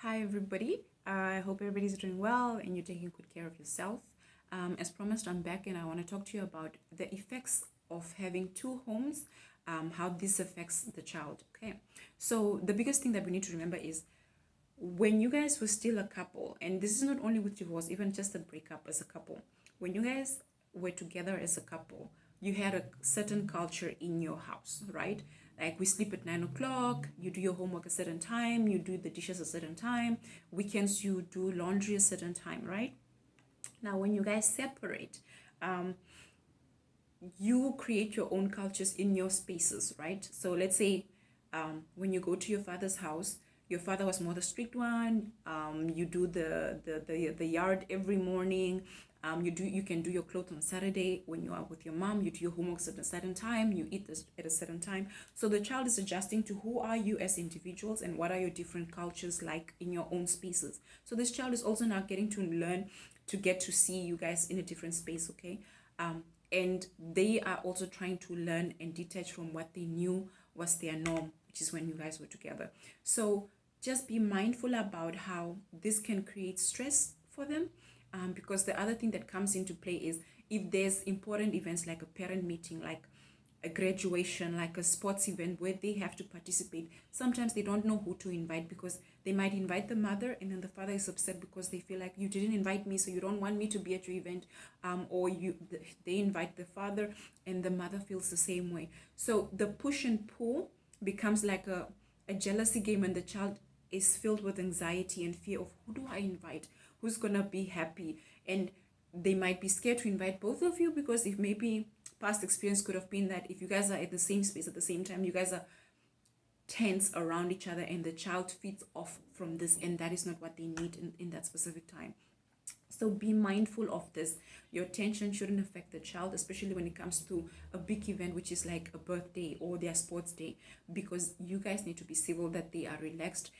Hi, everybody. I hope everybody's doing well and you're taking good care of yourself. As promised, I'm back and I want to talk to you about the effects of having two homes, how this affects the child. Okay, so the biggest thing that we need to remember is when you guys were still a couple, and this is not only with divorce, even just a breakup as a couple, when you guys were together as a couple, you had a certain culture in your house, right? Like we sleep at 9 o'clock, you do your homework a certain time, you do the dishes a certain time, weekends you do laundry a certain time, right? Now, when you guys separate, um, you create your own cultures in your spaces, right? So let's say when you go to your father's house, your father was more the strict one. You do the yard every morning. You can do your clothes on Saturday. When you are with your mom, you do your homework at a certain time. You eat this at a certain time. So the child is adjusting to who are you as individuals and what are your different cultures like in your own spaces. So this child is also now getting to learn to get to see you guys in a different space. Okay. And they are also trying to learn and detach from what they knew was their norm, which is when you guys were together. So just be mindful about how this can create stress for them, because the other thing that comes into play is if there's important events like a parent meeting, like a graduation, like a sports event where they have to participate, sometimes they don't know who to invite because they might invite the mother and then the father is upset because they feel like you didn't invite me, so you don't want me to be at your event. Or they invite the father and the mother feels the same way. So the push and pull becomes like a jealousy game, and the child is filled with anxiety and fear of who do I invite, who's gonna be happy. And they might be scared to invite both of you because if maybe past experience could have been that if you guys are at the same space at the same time, you guys are tense around each other and the child feeds off from this, and that is not what they need in that specific time. So be mindful of this. Your tension shouldn't affect the child, especially when it comes to a big event, which is like a birthday or their sports day, because you guys need to be civil, that they are relaxed,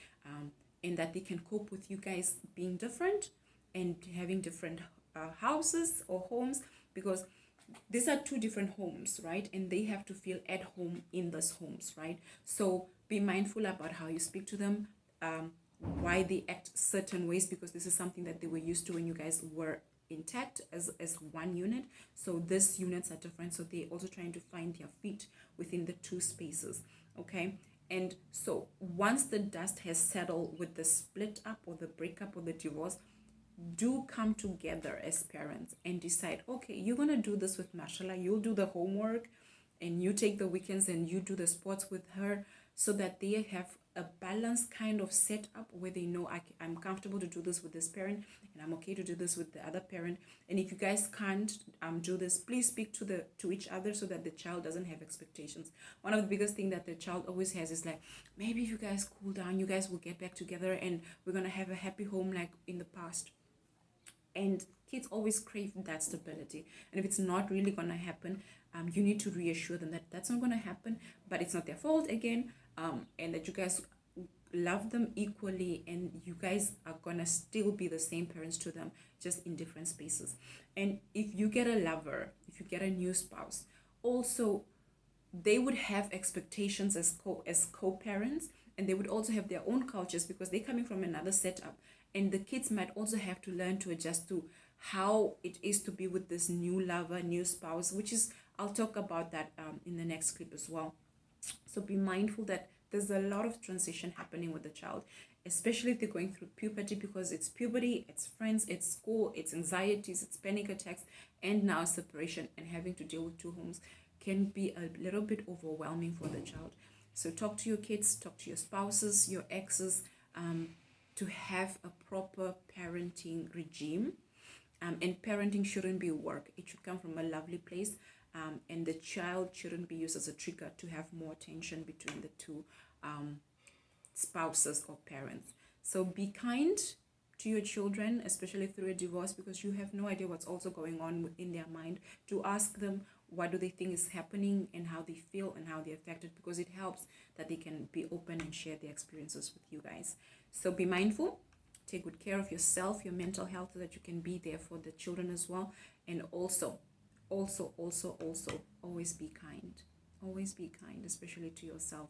and that they can cope with you guys being different and having different houses or homes, because these are two different homes, right? And they have to feel at home in those homes, right? So be mindful about how you speak to them, why they act certain ways, because this is something that they were used to when you guys were intact as one unit. So these units are different. So they're also trying to find their feet within the two spaces, okay? And so once the dust has settled with the split up or the breakup or the divorce, do come together as parents and decide, okay, you're going to do this with Mashallah, you'll do the homework and you take the weekends and you do the sports with her, so that they have a balanced kind of setup where they know I'm comfortable to do this with this parent and I'm okay to do this with the other parent. And if you guys can't do this, please speak to each other so that the child doesn't have expectations. One of the biggest thing that the child always has is like, maybe if you guys cool down, you guys will get back together and we're gonna have a happy home like in the past. And kids always crave that stability, and if it's not really gonna happen, you need to reassure them that that's not gonna happen, but it's not their fault again, and that you guys love them equally and you guys are gonna still be the same parents to them, just in different spaces. And if you get a lover, if you get a new spouse, also they would have expectations as co-parents, and they would also have their own cultures because they're coming from another setup, and the kids might also have to learn to adjust to how it is to be with this new lover, new spouse, which is, I'll talk about that in the next clip as well. So be mindful that there's a lot of transition happening with the child, especially if they're going through puberty, because it's puberty, it's friends, it's school, it's anxieties, it's panic attacks, and now separation and having to deal with two homes can be a little bit overwhelming for the child. So talk to your kids, talk to your spouses, your exes, to have a proper parenting regime. And parenting shouldn't be work. It should come from a lovely place. And the child shouldn't be used as a trigger to have more tension between the two spouses or parents. So be kind to your children, especially through a divorce, because you have no idea what's also going on in their mind. To ask them what do they think is happening and how they feel and how they're affected, because it helps that they can be open and share their experiences with you guys. So be mindful, take good care of yourself, your mental health, so that you can be there for the children as well. And also always be kind, especially to yourself.